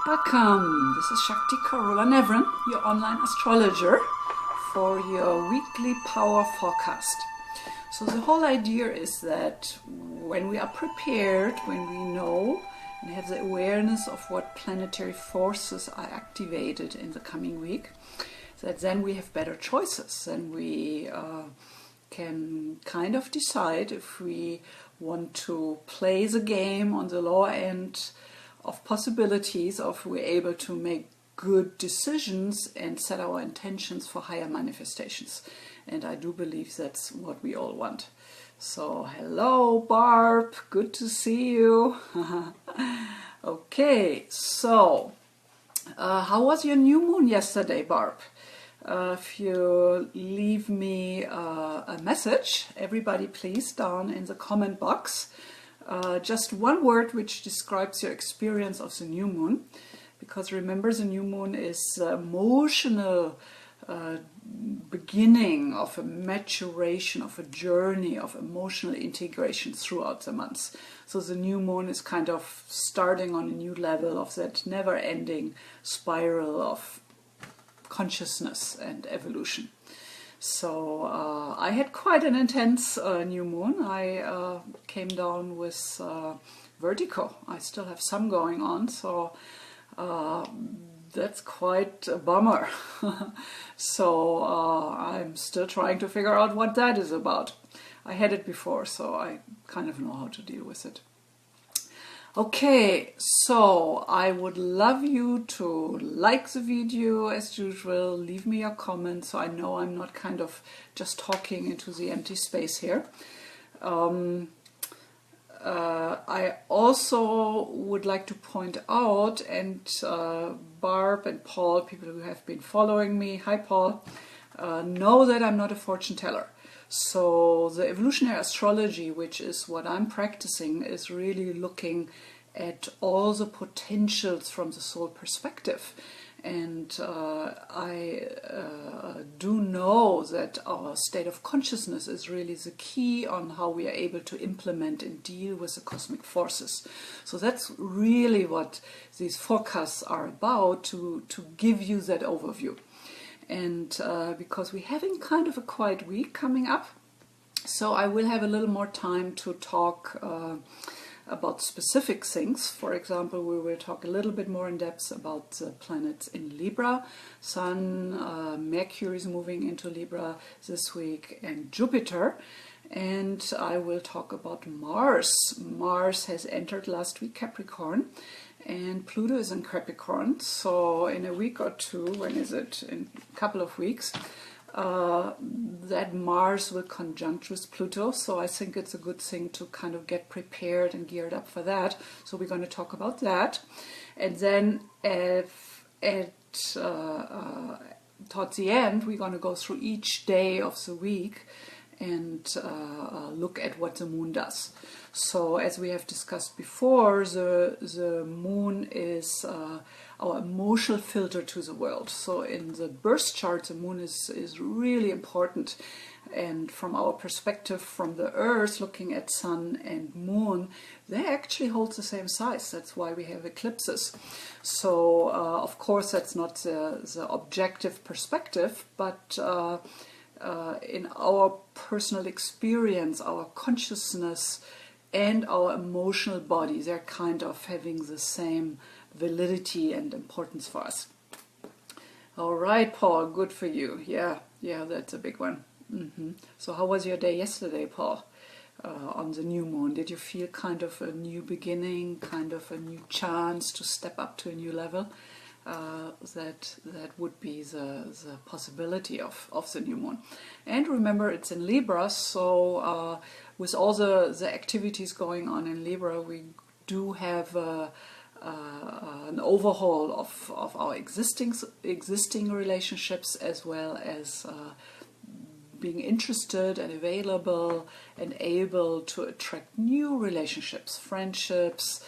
Welcome, this is Shakti Carola Navran, your online astrologer, for your weekly power forecast. So the whole idea is that when we are prepared, when we know and have the awareness of what planetary forces are activated in the coming week, that then we have better choices, and we can kind of decide if we want to play the game on the lower end of possibilities, or if we're able to make good decisions and set our intentions for higher manifestations. And I do believe that's what we all want. So hello Barb, good to see you. Okay, so how was your new moon yesterday, Barb? If you leave me a message, everybody please, down in the comment box, just one word which describes your experience of the new moon, because remember, the new moon is the emotional beginning of a maturation, of a journey of emotional integration throughout the months. So the new moon is kind of starting on a new level of that never-ending spiral of consciousness and evolution. So I had quite an intense new moon. I came down with vertigo. I still have some going on, so that's quite a bummer. So I'm still trying to figure out what that is about. I had it before, so I kind of know how to deal with it. Okay, so I would love you to like the video as usual, leave me your comments so I know I'm not kind of just talking into the empty space here. I also would like to point out, and Barb and Paul, people who have been following me, hi Paul, know that I'm not a fortune teller. So the evolutionary astrology, which is what I'm practicing, is really looking at all the potentials from the soul perspective. And I do know that our state of consciousness is really the key on how we are able to implement and deal with the cosmic forces. So that's really what these forecasts are about, to give you that overview. And because we're having kind of a quiet week coming up, so I will have a little more time to talk about specific things. For example, we will talk a little bit more in depth about the planets in Libra. Sun, Mercury is moving into Libra this week, and Jupiter. And I will talk about Mars. Mars has entered last week Capricorn, and Pluto is in Capricorn. So in a week or two, when is it? In a couple of weeks, that Mars will conjunct with Pluto. So I think it's a good thing to kind of get prepared and geared up for that. So we're going to talk about that. And then towards the end, we're going to go through each day of the week and look at what the moon does. So as we have discussed before, the moon is our emotional filter to the world. So in the birth chart, the moon is really important. And from our perspective, from the Earth, looking at sun and moon, they actually hold the same size. That's why we have eclipses. So of course, that's not the objective perspective, but in our personal experience, our consciousness and our emotional body, they're kind of having the same validity and importance for us. All right, Paul, good for you. Yeah, that's a big one. So how was your day yesterday, Paul, on the new moon? Did you feel kind of a new beginning, kind of a new chance to step up to a new level? That would be the possibility of the new moon. And remember, it's in Libra, so with all the activities going on in Libra, we do have an overhaul of our existing relationships, as well as being interested and available and able to attract new relationships, friendships,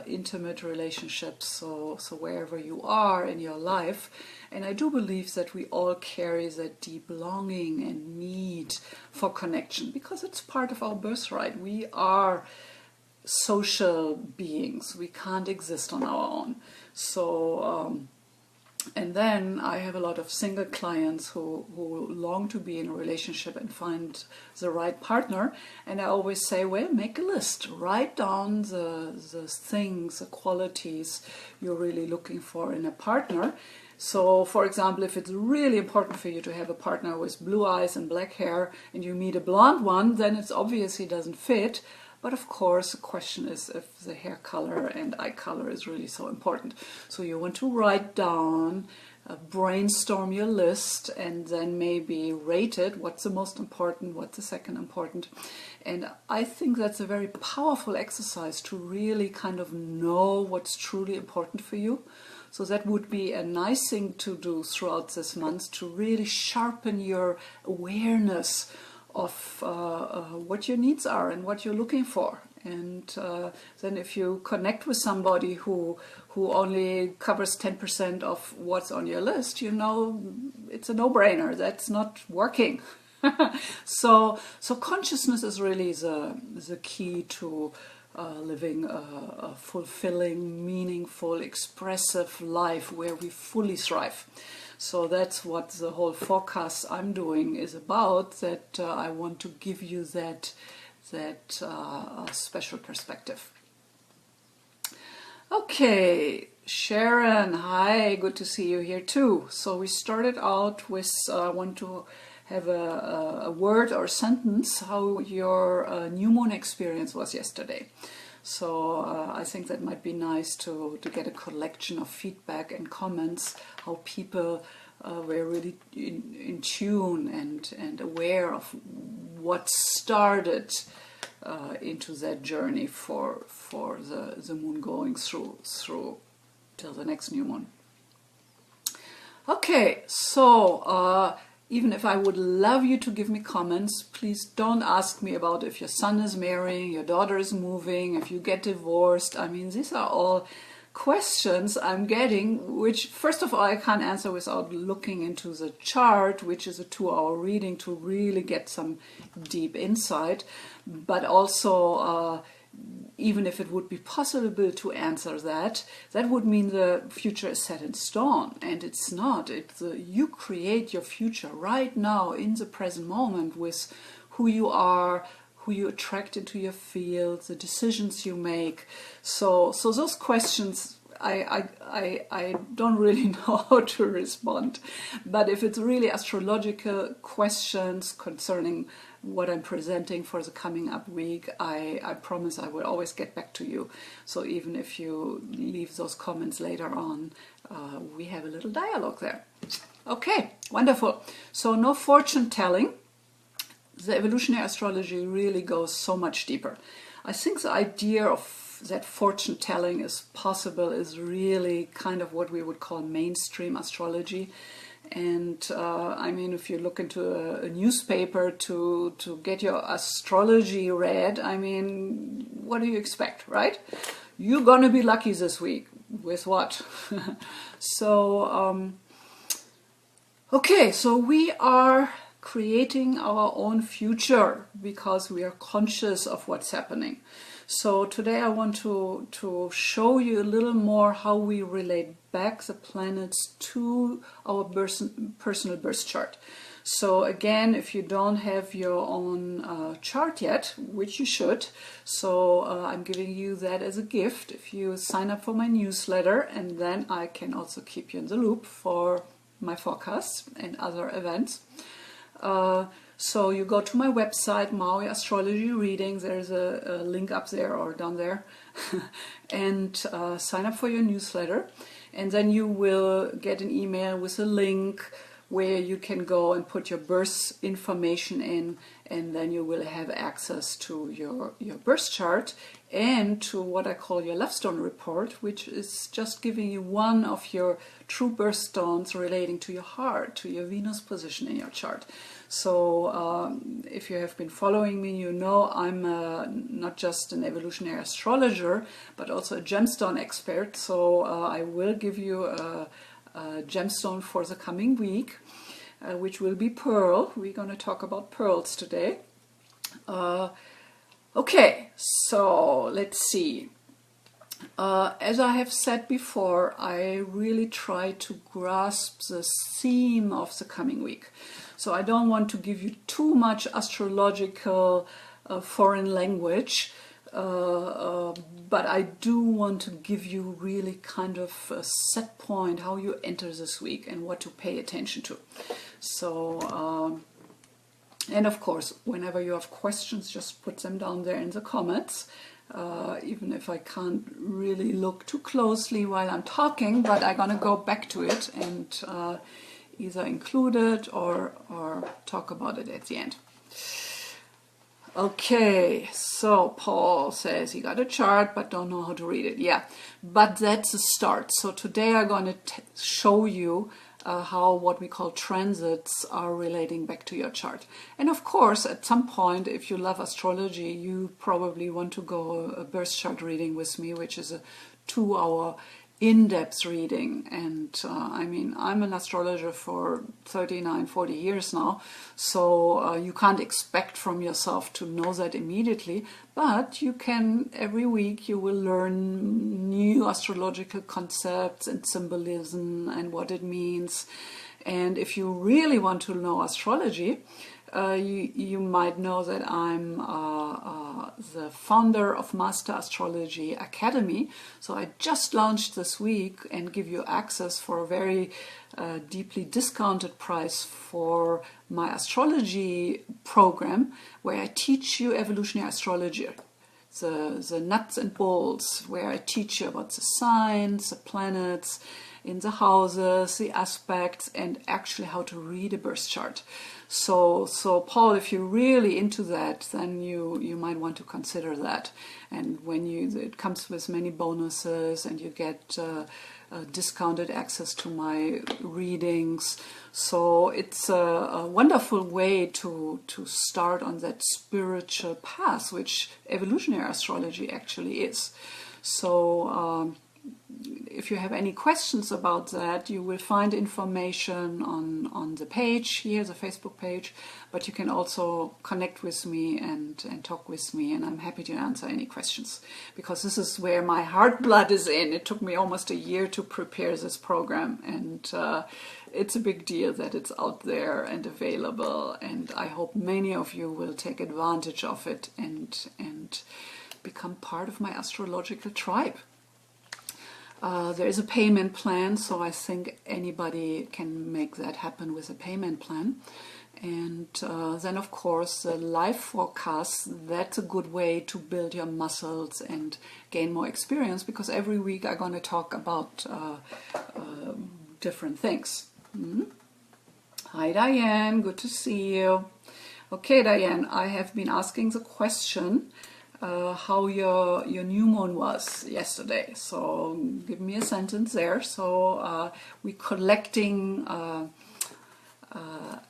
intimate relationships, so wherever you are in your life. And I do believe that we all carry that deep longing and need for connection, because it's part of our birthright. We are social beings. We can't exist on our own. So, and then I have a lot of single clients who long to be in a relationship and find the right partner. And I always say, well, make a list. Write down the things, the qualities you're really looking for in a partner. So, for example, if it's really important for you to have a partner with blue eyes and black hair, and you meet a blonde one, then it's obvious he doesn't fit. But of course, the question is if the hair color and eye color is really so important. So you want to write down, brainstorm your list, and then maybe rate it. What's the most important? What's the second important? And I think that's a very powerful exercise to really kind of know what's truly important for you. So that would be a nice thing to do throughout this month, to really sharpen your awareness of what your needs are and what you're looking for. And then if you connect with somebody who only covers 10% of what's on your list, you know, it's a no-brainer. That's not working. So consciousness is really the key to living a fulfilling, meaningful, expressive life where we fully thrive. So that's what the whole forecast I'm doing is about, that I want to give you that special perspective. Okay, Sharon, hi, good to see you here too. So we started out with, I want to have a word or sentence, how your new moon experience was yesterday. So I think that might be nice to get a collection of feedback and comments, how people were really in tune and aware of what started into that journey for the moon going through till the next new moon. Okay, so even if I would love you to give me comments, please don't ask me about if your son is marrying, your daughter is moving, if you get divorced. I mean, these are all questions I'm getting, which first of all I can't answer without looking into the chart, which is a 2-hour reading to really get some deep insight. But also, even if it would be possible to answer that would mean the future is set in stone, and it's not. You create your future right now in the present moment with who you are, who you attract into your field, the decisions you make. So those questions, I don't really know how to respond. But if it's really astrological questions concerning what I'm presenting for the coming up week, I promise I will always get back to you. So even if you leave those comments later on, we have a little dialogue there. Okay, wonderful. So no fortune telling. The evolutionary astrology really goes so much deeper. I think the idea of that fortune telling is possible is really kind of what we would call mainstream astrology. And I mean, if you look into a newspaper to get your astrology read, I mean, what do you expect, right? You're gonna be lucky this week. With what? So, okay, so we are creating our own future because we are conscious of what's happening. So today I want to show you a little more how we relate back the planets to our personal birth chart. So again, if you don't have your own chart yet, which you should, so I'm giving you that as a gift if you sign up for my newsletter, and then I can also keep you in the loop for my forecasts and other events. So you go to my website, Maui Astrology Reading, there's a link up there or down there, and sign up for your newsletter, and then you will get an email with a link where you can go and put your birth information in, and then you will have access to your birth chart and to what I call your love stone report, which is just giving you one of your true birthstones relating to your heart, to your Venus position in your chart. So if you have been following me, you know I'm not just an evolutionary astrologer, but also a gemstone expert. So I will give you a gemstone for the coming week, which will be pearl. We're going to talk about pearls today. Okay, so let's see. As I have said before, I really try to grasp the theme of the coming week. So I don't want to give you too much astrological foreign language, but I do want to give you really kind of a set point how you enter this week and what to pay attention to. So, and of course, whenever you have questions, just put them down there in the comments. Even if I can't really look too closely while I'm talking, but I'm gonna go back to it and either include it or talk about it at the end. Okay, so Paul says he got a chart but don't know how to read it. Yeah, but that's a start. So today I'm going to show you how what we call transits are relating back to your chart. And of course, at some point, if you love astrology, you probably want to go a birth chart reading with me, which is a 2-hour in-depth reading. And I mean, I'm an astrologer for 39-40 years now, so you can't expect from yourself to know that immediately, but you can, every week you will learn new astrological concepts and symbolism and what it means. And if you really want to know astrology, you might know that I'm the founder of Master Astrology Academy. So I just launched this week and give you access for a very deeply discounted price for my astrology program, where I teach you evolutionary astrology. The nuts and bolts, where I teach you about the signs, the planets, in the houses, the aspects, and actually how to read a birth chart. So Paul, if you're really into that, then you might want to consider that. And when it comes with many bonuses, and you get discounted access to my readings. So it's a wonderful way to start on that spiritual path, which evolutionary astrology actually is. So if you have any questions about that, you will find information on the page here, the Facebook page, but you can also connect with me and talk with me, and I'm happy to answer any questions, because this is where my heart blood is in. It took me almost a year to prepare this program, and it's a big deal that it's out there and available, and I hope many of you will take advantage of it and become part of my astrological tribe. There is a payment plan, so I think anybody can make that happen with a payment plan. And then, of course, the life forecast, that's a good way to build your muscles and gain more experience, because every week I'm going to talk about different things. Hi, Diane. Good to see you. Okay, Diane, I have been asking the question how your new moon was yesterday. So give me a sentence there. So we're collecting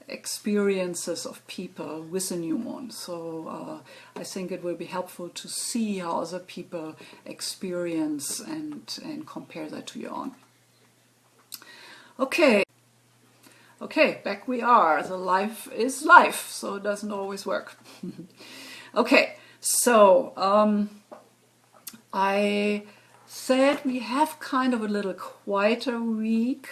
experiences of people with a new moon. So I think it will be helpful to see how other people experience and compare that to your own. Okay, back we are. The life is life, so it doesn't always work. Okay. So, I said we have kind of a little quieter week,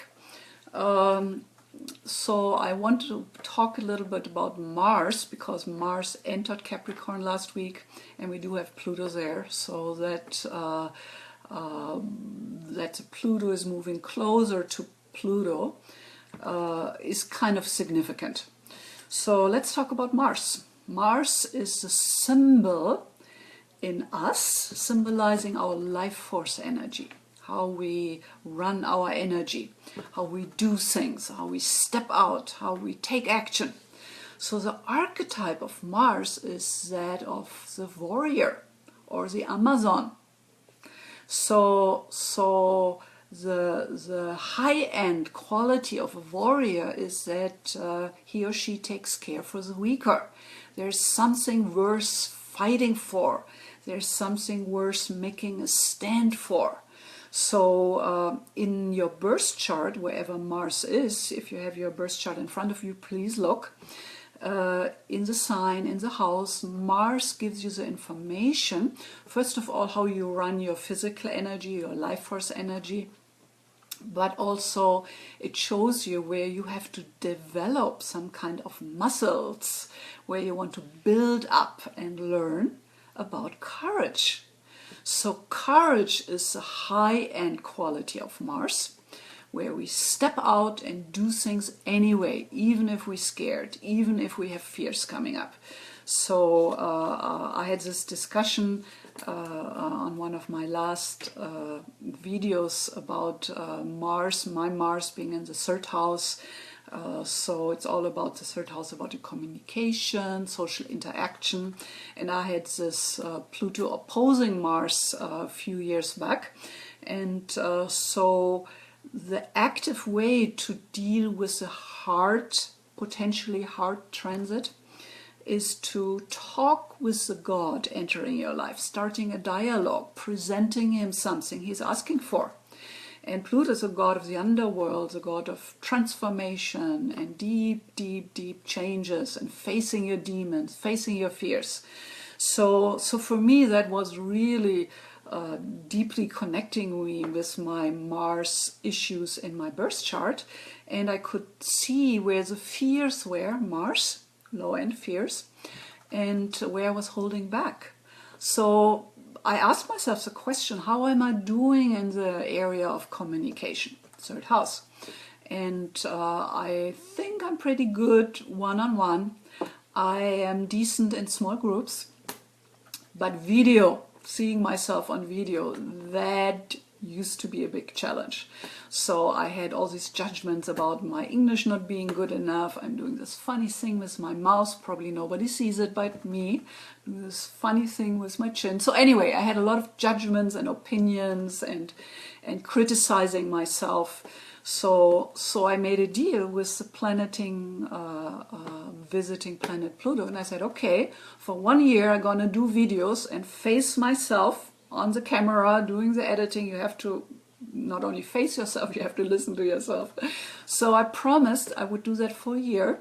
so I want to talk a little bit about Mars, because Mars entered Capricorn last week, and we do have Pluto there, so that Pluto is moving closer to Pluto is kind of significant. So let's talk about Mars. Mars is the symbol in us, symbolizing our life force energy, how we run our energy, how we do things, how we step out, how we take action. So the archetype of Mars is that of the warrior or the Amazon. So the high-end quality of a warrior is that he or she takes care for the weaker. There's something worth fighting for. There's something worth making a stand for. So in your birth chart, wherever Mars is, if you have your birth chart in front of you, please look. in the sign, in the house. Mars gives you the information, first of all, how you run your physical energy, your life force energy, but also it shows you where you have to develop some kind of muscles, where you want to build up and learn about courage. So courage is a high-end quality of Mars, where we step out and do things anyway, even if we're scared, even if we have fears coming up. So I had this discussion on one of my last videos about Mars, my Mars being in the third house. So it's all about the third house, about the communication, social interaction. And I had this Pluto opposing Mars a few years back. And so the active way to deal with the hard, potentially hard transit is to talk with the god entering your life, starting a dialogue, presenting him something he's asking for. And Pluto is a god of the underworld, a god of transformation and deep, deep, deep changes and facing your demons, facing your fears. So for me, that was really deeply connecting me with my Mars issues in my birth chart. And I could see where the fears were, Mars, low-end fears, and where I was holding back. So I asked myself the question, how am I doing in the area of communication, third house? And I think I'm pretty good one-on-one. I am decent in small groups, but video, seeing myself on video, that used to be a big challenge. So I had all these judgments about my English not being good enough. I'm doing this funny thing with my mouth, probably nobody sees it but me, this funny thing with my chin. So anyway, I had a lot of judgments and opinions and criticizing myself. So I made a deal with the visiting planet Pluto, and I said, okay, for 1 year I'm gonna do videos and face myself on the camera doing the editing. You have to not only face yourself, you have to listen to yourself. So I promised I would do that for a year,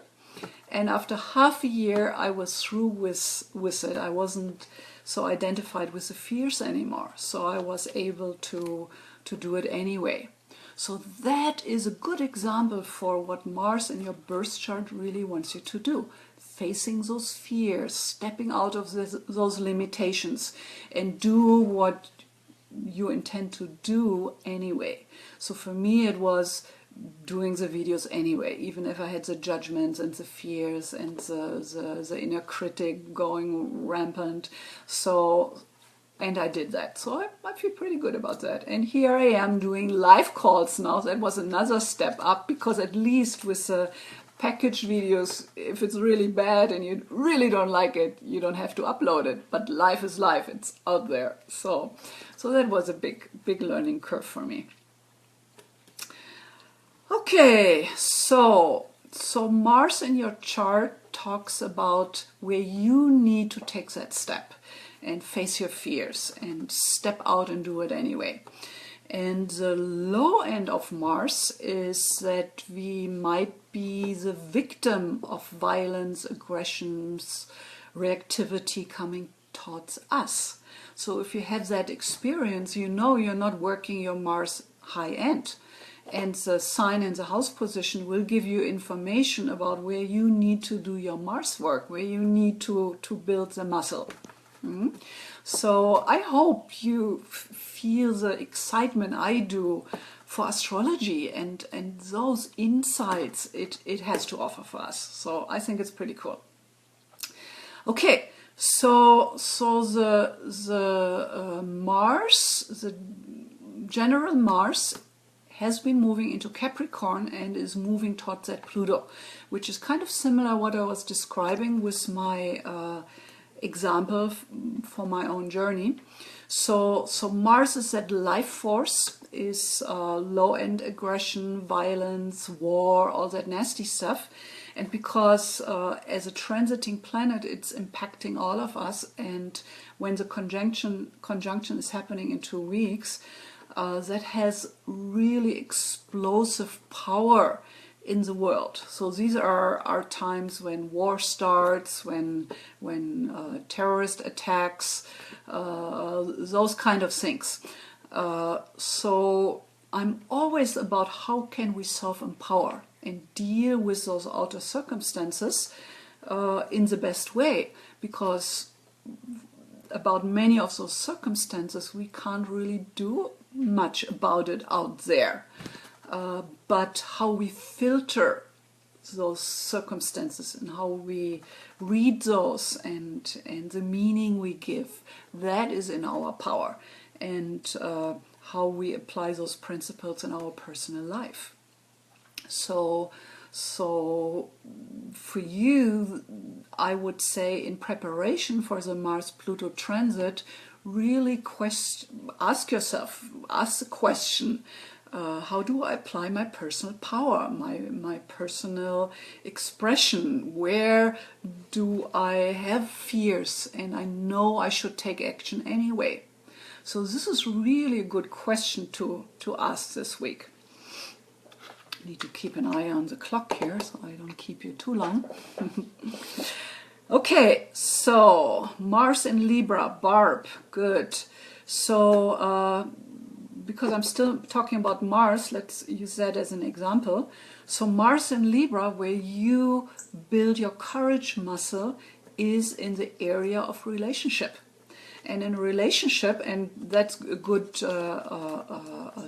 and after half a year I was through with it. I wasn't so identified with the fears anymore, so I was able to do it anyway. So that is a good example for what Mars in your birth chart really wants you to do. Facing those fears, stepping out of those limitations, and do what you intend to do anyway. So for me it was doing the videos anyway, even if I had the judgments and the fears and the inner critic going rampant. And I did that. So I feel pretty good about that. And here I am doing live calls now. That was another step up, because at least with the package videos, if it's really bad and you really don't like it, you don't have to upload it. But life is life, it's out there. So that was a big learning curve for me. Okay, so Mars in your chart talks about where you need to take that step and face your fears and step out and do it anyway. And the low end of Mars is that we might be the victim of violence, aggressions, reactivity coming towards us. So if you have that experience, you know you're not working your Mars high end. And the sign in the house position will give you information about where you need to do your Mars work, where you need to build the muscle. So I hope you feel the excitement I do for astrology and those insights it has to offer for us. So I think it's pretty cool. Okay, so the Mars, the general Mars, has been moving into Capricorn and is moving towards that Pluto, which is kind of similar what I was describing with my example for my own journey. So Mars is that life force, is low-end aggression, violence, war, all that nasty stuff. And because as a transiting planet, it's impacting all of us, and when the conjunction is happening in 2 weeks, that has really explosive power in the world. So these are times when war starts, when terrorist attacks, those kind of things. So I'm always about how can we self-empower and deal with those outer circumstances in the best way, because about many of those circumstances we can't really do much about it out there. But how we filter those circumstances and how we read those and the meaning we give, that is in our power. And how we apply those principles in our personal life. So for you, I would say in preparation for the Mars-Pluto transit, really ask the question, how do I apply my personal power, my personal expression? Where do I have fears and I know I should take action anyway? So this is really a good question to ask this week. I need to keep an eye on the clock here so I don't keep you too long. Okay, so Mars in Libra, Barb, good. So because I'm still talking about Mars, let's use that as an example. So Mars in Libra, where you build your courage muscle, is in the area of relationship. And in a relationship, and that's a good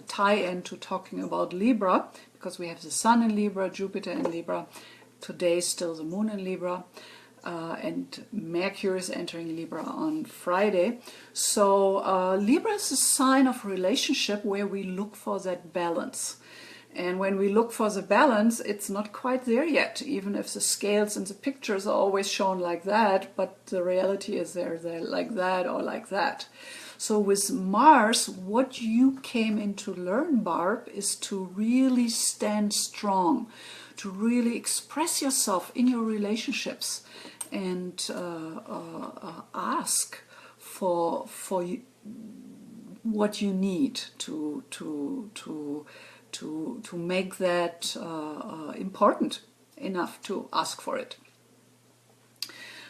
tie-in to talking about Libra, because we have the Sun in Libra, Jupiter in Libra, today still the Moon in Libra, and Mercury is entering Libra on Friday. So Libra is a sign of relationship where we look for that balance. And when we look for the balance, it's not quite there yet, even if the scales and the pictures are always shown like that, but the reality is they're like that or like that. So with Mars, what you came in to learn, Barb, is to really stand strong, to really express yourself in your relationships and ask for what you need to make that important enough to ask for it.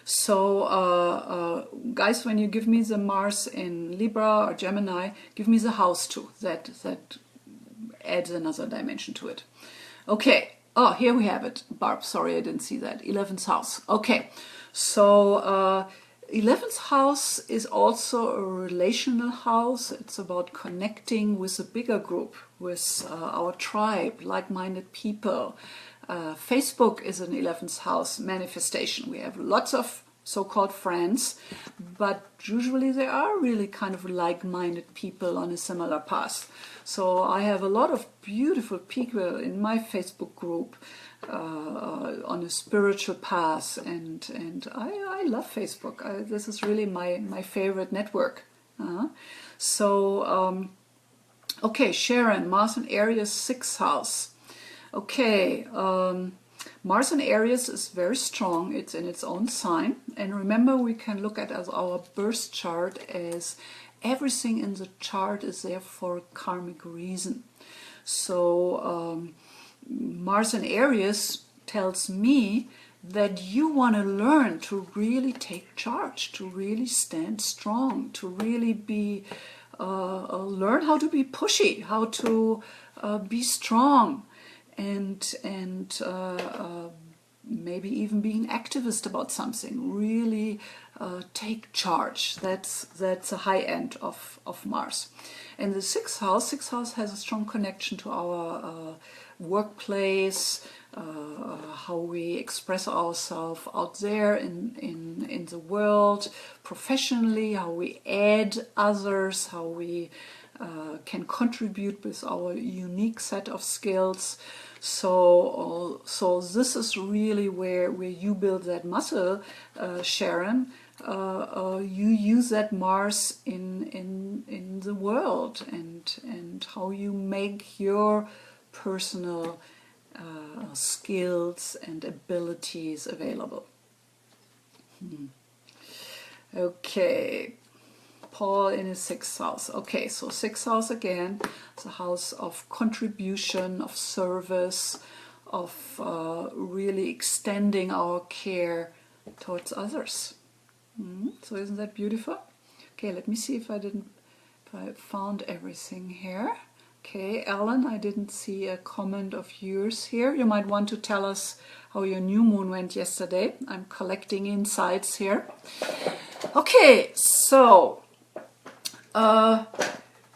So guys, when you give me the Mars in Libra or Gemini, give me the house too. That adds another dimension to it. Okay, oh, here we have it. Barb, sorry I didn't see that. 11th house. Okay, so 11th house is also a relational house. It's about connecting with a bigger group, with our tribe, like-minded people. Facebook is an 11th house manifestation. We have lots of so-called friends, but usually they are really kind of like-minded people on a similar path. So I have a lot of beautiful people in my Facebook group on a spiritual path, and I love Facebook. This is really my favorite network. Okay, Sharon, Mars in Aries, 6th house. Okay, Mars in Aries is very strong. It's in its own sign. And remember, we can look at as our birth chart as everything in the chart is there for a karmic reason. So Mars in Aries tells me that you want to learn to really take charge, to really stand strong, to really be learn how to be pushy, how to be strong, and maybe even be an activist about something. Really take charge. That's a high end of Mars. And the 6th house has a strong connection to our workplace, how we express ourselves out there in the world, professionally, how we add others, how we can contribute with our unique set of skills. So this is really where you build that muscle, Sharon. You use that Mars in the world, and how you make your personal skills and abilities available. Okay, Paul in his 6th house. Okay, so 6th house again, it's a house of contribution, of service, really extending our care towards others. So isn't that beautiful? Okay, let me see if I found everything here. Okay, Ellen, I didn't see a comment of yours here. You might want to tell us how your new moon went yesterday. I'm collecting insights here. Okay, so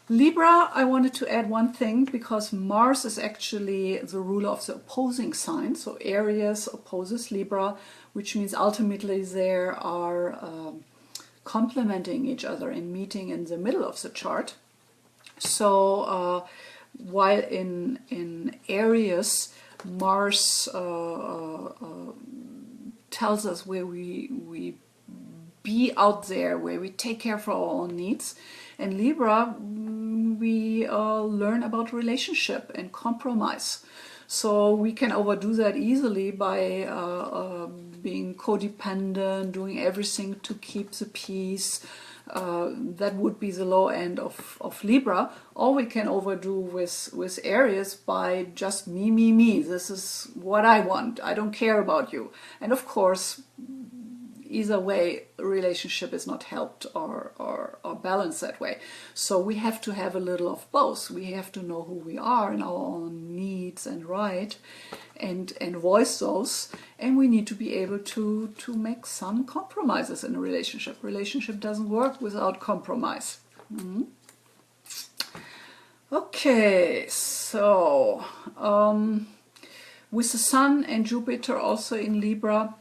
Libra, I wanted to add one thing, because Mars is actually the ruler of the opposing sign. So Aries opposes Libra, which means ultimately they are complementing each other and meeting in the middle of the chart. So while in Aries, Mars tells us where we be out there, where we take care for our own needs. And Libra, we learn about relationship and compromise. So we can overdo that easily by being codependent, doing everything to keep the peace. That would be the low end of Libra. Or we can overdo with Aries by just me. This is what I want. I don't care about you. And of course, either way, a relationship is not helped or balanced that way. So we have to have a little of both. We have to know who we are and our own needs and and voice those. And we need to be able to make some compromises in a relationship. Relationship doesn't work without compromise. Okay, so with the Sun and Jupiter also in Libra,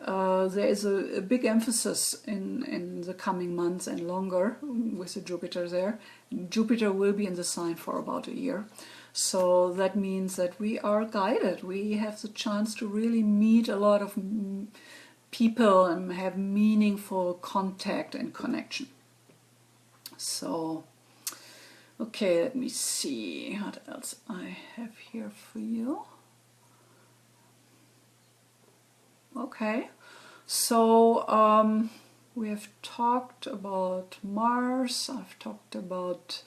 there is a big emphasis in the coming months and longer with the Jupiter there. Jupiter will be in the sign for about a year. So that means that we are guided. We have the chance to really meet a lot of people and have meaningful contact and connection. So, okay, let me see what else I have here for you. Okay, so we have talked about Mars, I've talked about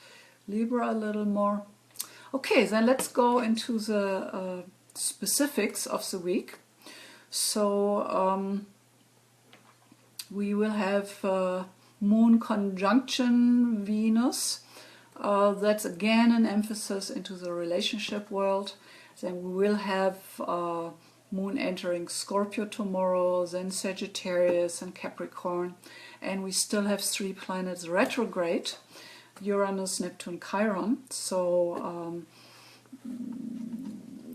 Libra a little more. Okay, then let's go into the specifics of the week. So we will have Moon conjunction Venus. That's again an emphasis into the relationship world. Then we will have Moon entering Scorpio tomorrow, then Sagittarius and Capricorn. And we still have 3 planets retrograde, Uranus, Neptune, Chiron. So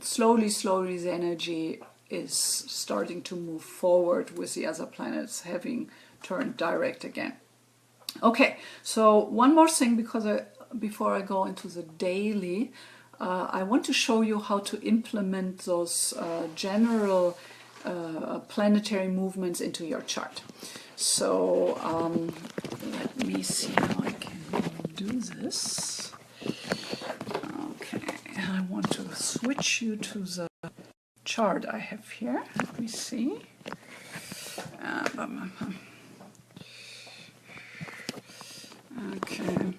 slowly the energy is starting to move forward with the other planets having turned direct again. Okay, so one more thing, because before I go into the daily, I want to show you how to implement those general planetary movements into your chart. So let me see how I can do this. Okay, I want to switch you to the chart I have here. Let me see. Okay.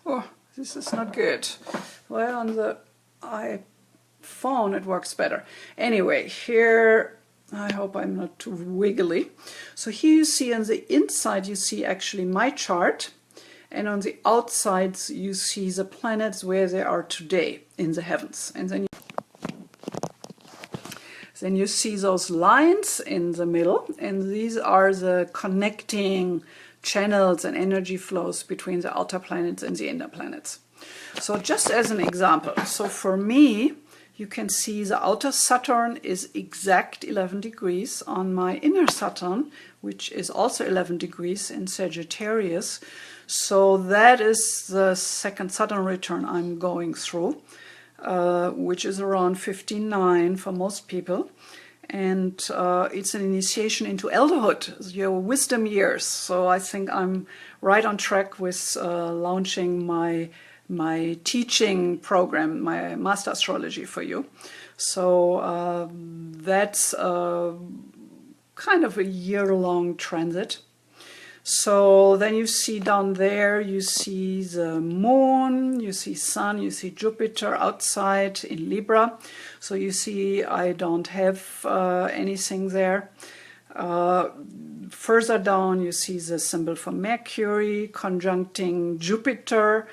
Oh, this is not good. Well, on the iPhone it works better. Anyway, here, I hope I'm not too wiggly. So here you see on the inside, you see actually my chart. And on the outside, you see the planets where they are today in the heavens. And then you see those lines in the middle. And these are the connecting channels and energy flows between the outer planets and the inner planets. So just as an example, so for me, you can see the outer Saturn is exact 11 degrees on my inner Saturn, which is also 11 degrees in Sagittarius. So that is the second Saturn return I'm going through, which is around 59 for most people. And it's an initiation into elderhood, your wisdom years. So I think I'm right on track with launching my teaching program, my Master Astrology for you. So that's kind of a year-long transit. So then you see down there, you see the moon, you see sun, you see Jupiter outside in Libra. So you see I don't have anything there. Further down you see the symbol for Mercury conjuncting Jupiter.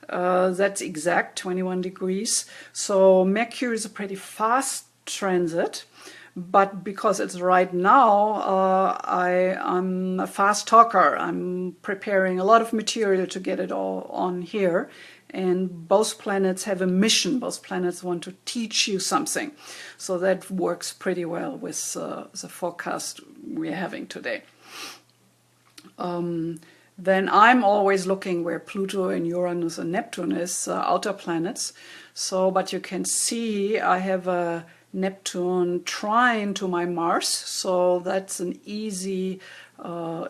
That's exact, 21 degrees. So Mercury is a pretty fast transit. But because it's right now, I'm a fast talker. I'm preparing a lot of material to get it all on here. And both planets have a mission. Both planets want to teach you something. So that works pretty well with the forecast we're having today. Then I'm always looking where Pluto and Uranus and Neptune is, outer planets. So, but you can see I have a Neptune trine to my Mars, so that's an easy,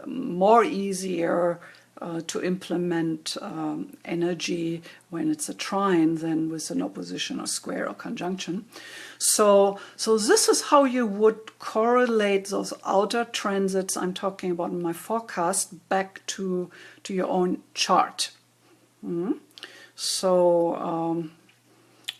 more easier to implement energy when it's a trine than with an opposition or square or conjunction. So this is how you would correlate those outer transits I'm talking about in my forecast back to your own chart. So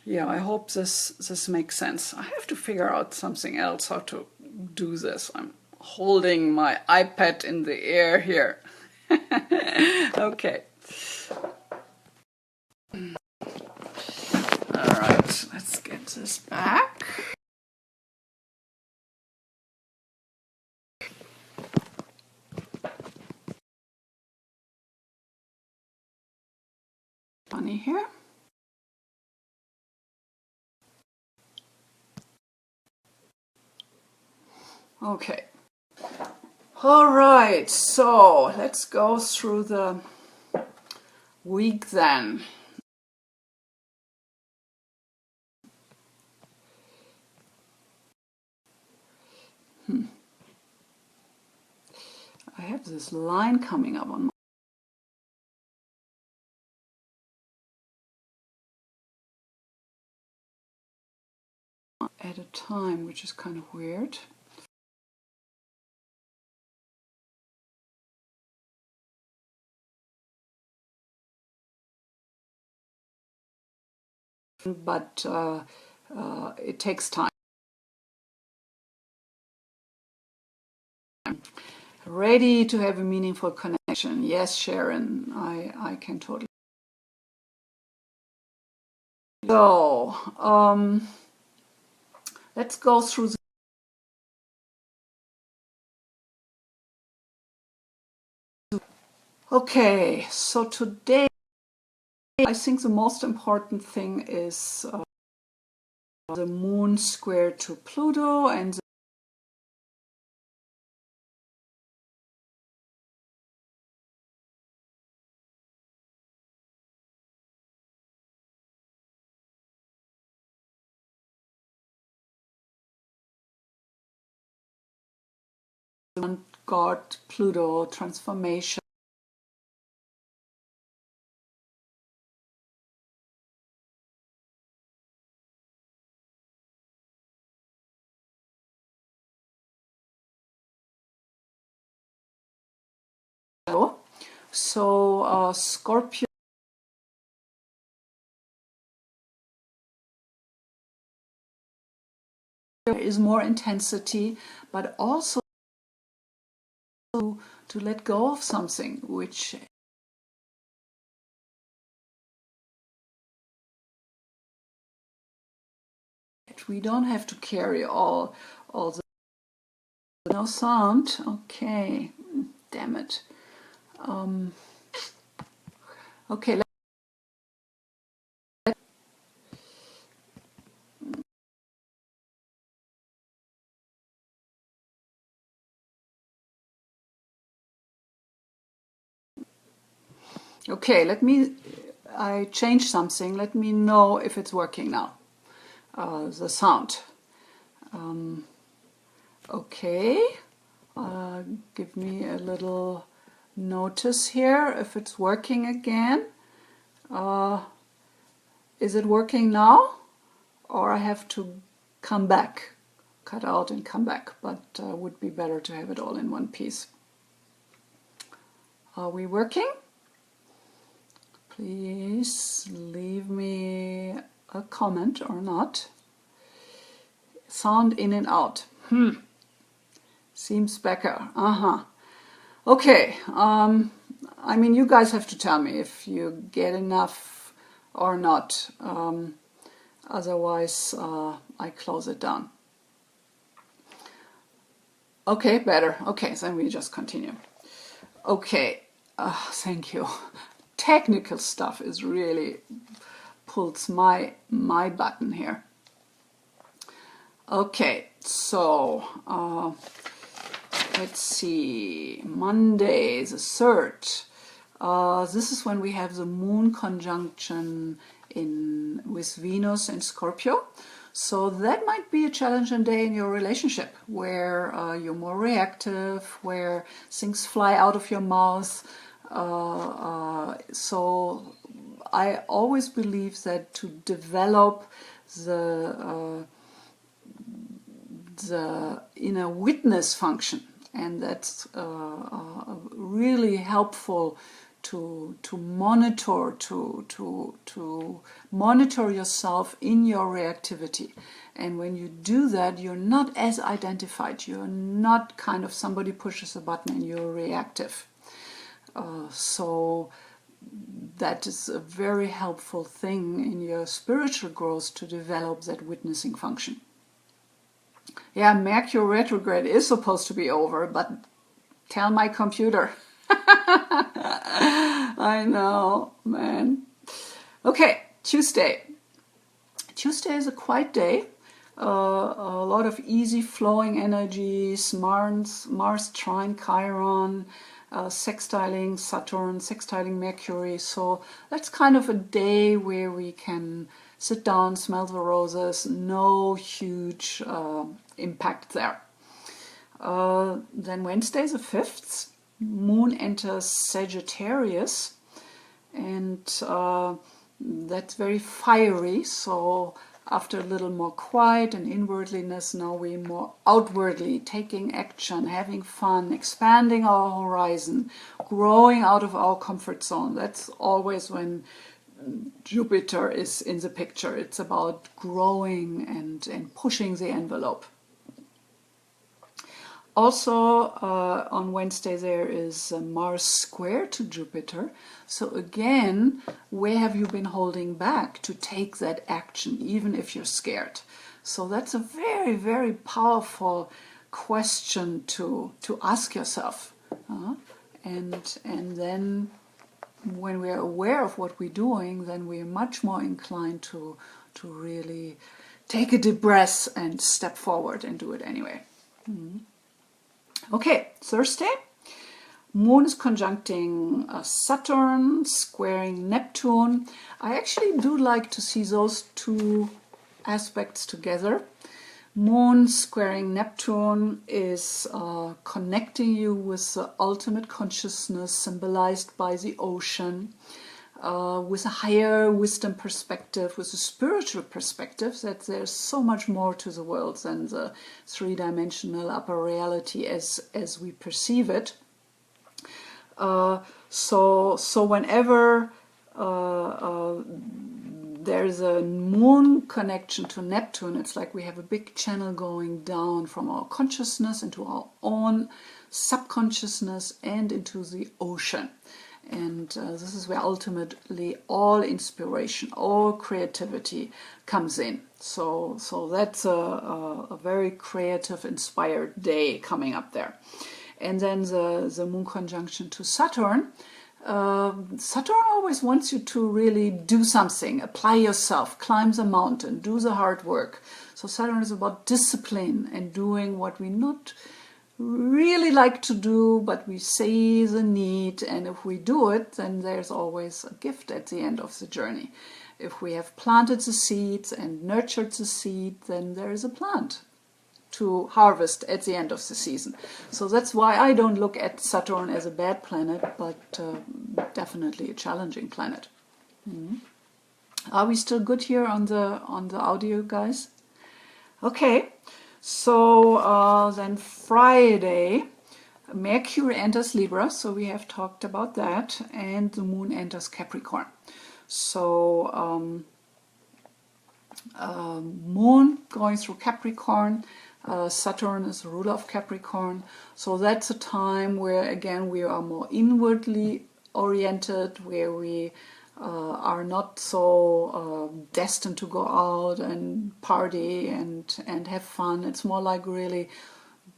yeah, I hope this makes sense. I have to figure out something else how to do this. I'm holding my iPad in the air here. Okay. All right, let's get this back. Funny here. Okay. All right, so let's go through the week then. I have this line coming up on at a time, which is kind of weird. But it takes time. Ready to have a meaningful connection. Yes, Sharon, I can totally. So, let's go through Okay, so today I think the most important thing is the moon square to Pluto and the God Pluto transformation. So Scorpio is more intensity, but also to let go of something which we don't have to carry all the no sound. Okay, damn it. Okay. Okay, I changed something. Let me know if it's working now. The sound. Okay, give me a little notice here if it's working again. Is it working now? Or I have to come back, cut out and come back, but would be better to have it all in one piece. Are we working? Please leave me a comment or not. Sound in and out. Seems better. Okay. I mean, you guys have to tell me if you get enough or not. Otherwise, I close it down. Okay, better. Okay, then we just continue. Okay, thank you. Technical stuff is really pulls my button here. Okay, so let's see. Monday the 3rd. This is when we have the moon conjunction with Venus and Scorpio. So that might be a challenging day in your relationship, where you're more reactive, where things fly out of your mouth. So I always believe that to develop the inner witness function, and that's really helpful to monitor monitor yourself in your reactivity. And when you do that, you're not as identified. You're not kind of somebody pushes a button and you're reactive. So that is a very helpful thing in your spiritual growth, to develop that witnessing function. Yeah, Mercury retrograde is supposed to be over, but tell my computer. I know, man. Okay, Tuesday. Tuesday is a quiet day. A lot of easy flowing energies. Mars trine Chiron, sextiling Saturn, sextiling Mercury. So that's kind of a day where we can sit down, smell the roses. No huge impact there. Then Wednesday the 5th. Moon enters Sagittarius, and that's very fiery. So after a little more quiet and inwardliness, now we're more outwardly taking action, having fun, expanding our horizon, growing out of our comfort zone. That's always when Jupiter is in the picture. It's about growing and pushing the envelope. Also, on Wednesday there is Mars square to Jupiter. So again, where have you been holding back to take that action, even if you're scared? So that's a very, very powerful question to ask yourself. And then when we're aware of what we're doing, then we're much more inclined to really take a deep breath and step forward and do it anyway. Okay, Thursday, Moon is conjuncting Saturn, squaring Neptune. I actually do like to see those two aspects together. Moon squaring Neptune is connecting you with the ultimate consciousness symbolized by the ocean, with a higher wisdom perspective, with a spiritual perspective, that there's so much more to the world than the three-dimensional upper reality as we perceive it. So whenever there's a moon connection to Neptune, it's like we have a big channel going down from our consciousness into our own subconsciousness and into the ocean. And this is where ultimately all inspiration, all creativity comes in. So that's a very creative, inspired day coming up there. And then the moon conjunction to Saturn. Saturn always wants you to really do something, apply yourself, climb the mountain, do the hard work. So Saturn is about discipline and doing what we not really like to do, but we see the need, and if we do it, then there's always a gift at the end of the journey. If we have planted the seeds and nurtured the seed, then there is a plant to harvest at the end of the season. So that's why I don't look at Saturn as a bad planet, but definitely a challenging planet. Are we still good here on the audio, guys? Okay. So then Friday, Mercury enters Libra, so we have talked about that, and the moon enters Capricorn. So moon going through Capricorn, Saturn is the ruler of Capricorn, so that's a time where again we are more inwardly oriented, where we are not so destined to go out and party and have fun. It's more like really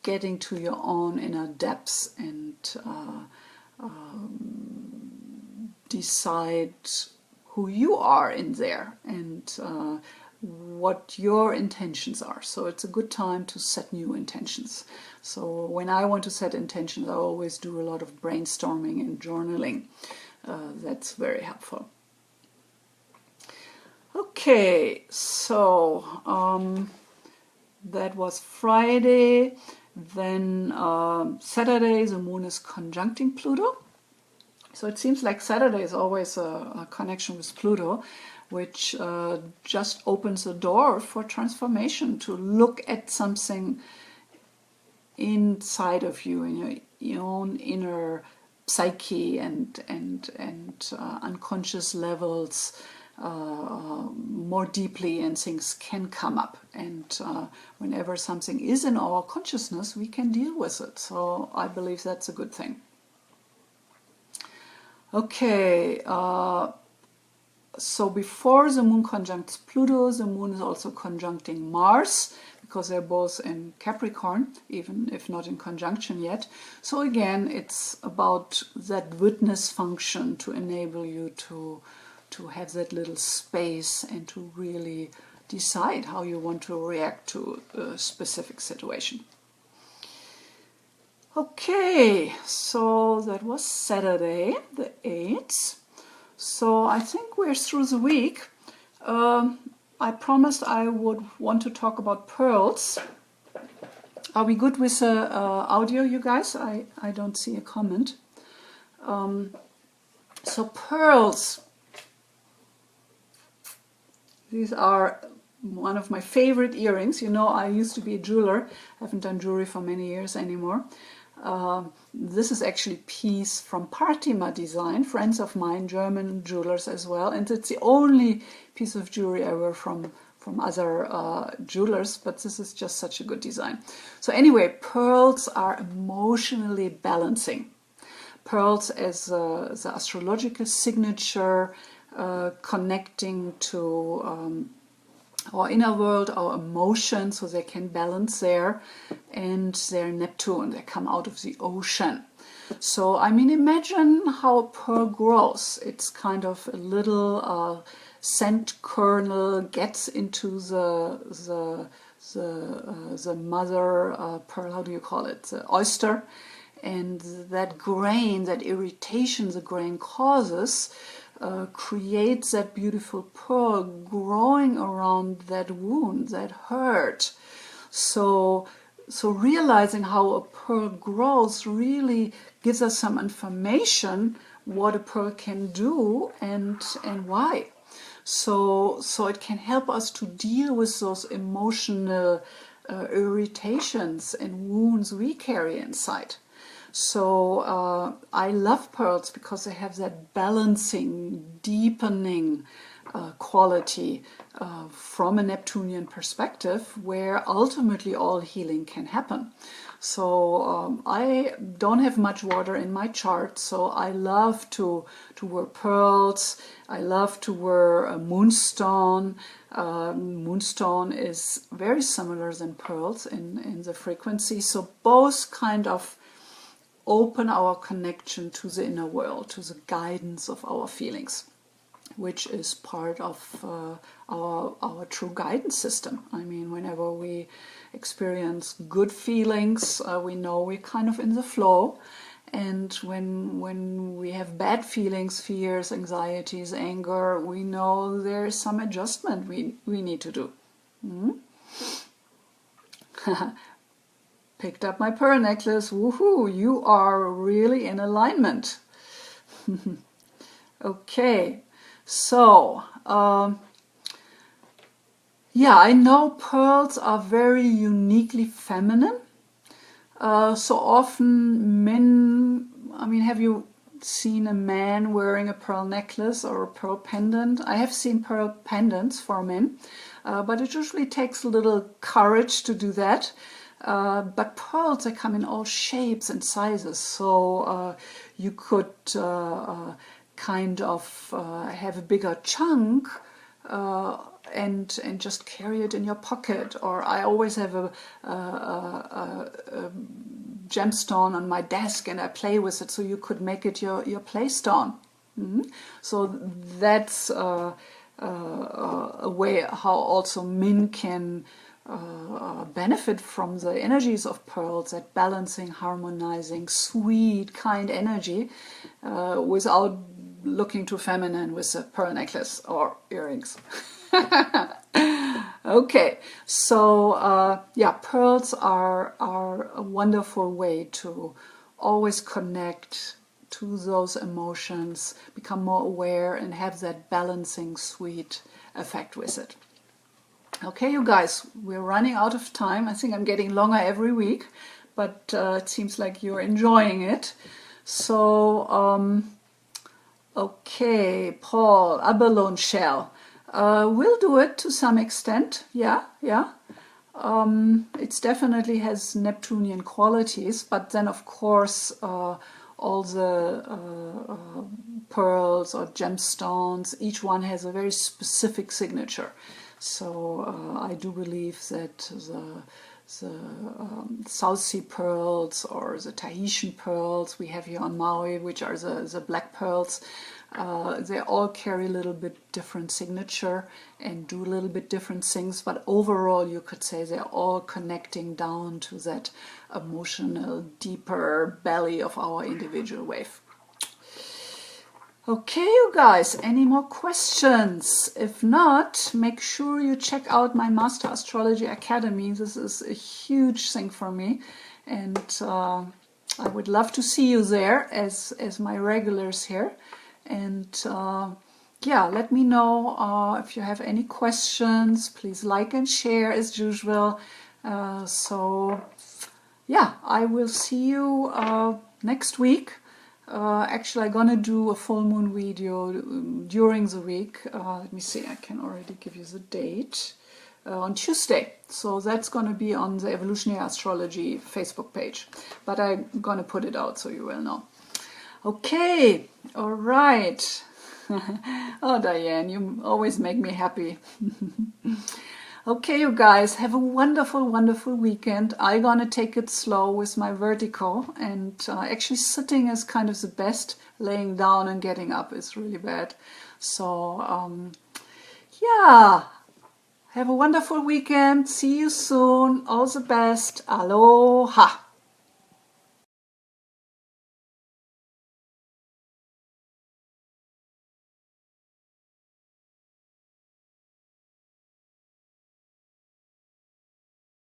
getting to your own inner depths and decide who you are in there and what your intentions are. So it's a good time to set new intentions. So when I want to set intentions, I always do a lot of brainstorming and journaling. That's very helpful. Okay, so that was Friday. Then Saturday, the moon is conjuncting Pluto. So it seems like Saturday is always a connection with Pluto, which just opens the door for transformation, to look at something inside of you, in your own inner psyche and unconscious levels more deeply, and things can come up. And whenever something is in our consciousness, we can deal with it. So I believe that's a good thing. Okay, so before the moon conjuncts Pluto, the moon is also conjuncting Mars, because they're both in Capricorn, even if not in conjunction yet. So again, it's about that witness function to enable you to have that little space and to really decide how you want to react to a specific situation. Okay, so that was Saturday, the 8th. So I think we're through the week. I promised I would want to talk about pearls. Are we good with the audio, you guys? I don't see a comment. So pearls. These are one of my favorite earrings. You know, I used to be a jeweler. I haven't done jewelry for many years anymore. This is actually a piece from Partima Design, friends of mine, German jewelers as well, and it's the only piece of jewelry I wear from other jewelers, but this is just such a good design. So anyway, pearls are emotionally balancing. Pearls as the astrological signature, connecting to our inner world, our emotions, so they can balance there, and they're Neptune, they come out of the ocean. So I mean, imagine how a pearl grows. It's kind of a little scent kernel gets into the mother pearl, how do you call it, the oyster, and that grain, that irritation the grain causes, creates that beautiful pearl growing around that wound, that hurt. So realizing how a pearl grows really gives us some information what a pearl can do and why. So it can help us to deal with those emotional irritations and wounds we carry inside. So I love pearls because they have that balancing, deepening quality from a Neptunian perspective, where ultimately all healing can happen. So I don't have much water in my chart, so I love to wear pearls. I love to wear a moonstone. Moonstone is very similar than pearls in the frequency, so both kind of open our connection to the inner world, to the guidance of our feelings, which is part of our true guidance system. I mean, whenever we experience good feelings, we know we're kind of in the flow. And when we have bad feelings, fears, anxieties, anger, we know there is some adjustment we need to do. Picked up my pearl necklace. Woohoo! You are really in alignment. Okay, so yeah, I know pearls are very uniquely feminine. So often men, I mean, have you seen a man wearing a pearl necklace or a pearl pendant? I have seen pearl pendants for men, but it usually takes a little courage to do that. But pearls, they come in all shapes and sizes, so you could kind of have a bigger chunk and just carry it in your pocket. Or I always have a gemstone on my desk and I play with it, so you could make it your play stone. So that's a way how also men can benefit from the energies of pearls, that balancing, harmonizing, sweet, kind energy, without looking too feminine with a pearl necklace or earrings. Okay, so yeah, pearls are a wonderful way to always connect to those emotions, become more aware, and have that balancing, sweet effect with it. Okay, you guys, we're running out of time. I think I'm getting longer every week, but it seems like you're enjoying it. So, okay, Paul, abalone shell. We'll do it to some extent. Yeah. It definitely has Neptunian qualities, but then of course all the pearls or gemstones, each one has a very specific signature. So I do believe that the South Sea pearls or the Tahitian pearls we have here on Maui, which are the black pearls, they all carry a little bit different signature and do a little bit different things, but overall you could say they're all connecting down to that emotional, deeper belly of our individual wave. Okay, you guys, any more questions? If not, make sure you check out my Master Astrology Academy. This is a huge thing for me, and I would love to see you there as my regulars here. And yeah, let me know if you have any questions. Please like and share as usual. So yeah, I will see you next week. Actually, I'm gonna do a full moon video during the week. Let me see, I can already give you the date. On Tuesday. So that's gonna be on the Evolutionary Astrology Facebook page. But I'm gonna put it out so you will know. Okay, all right. Oh, Diane, you always make me happy. Okay, you guys, have a wonderful, wonderful weekend. I'm gonna take it slow with my vertical, and actually sitting is kind of the best. Laying down and getting up is really bad. So, yeah, have a wonderful weekend. See you soon. All the best. Aloha.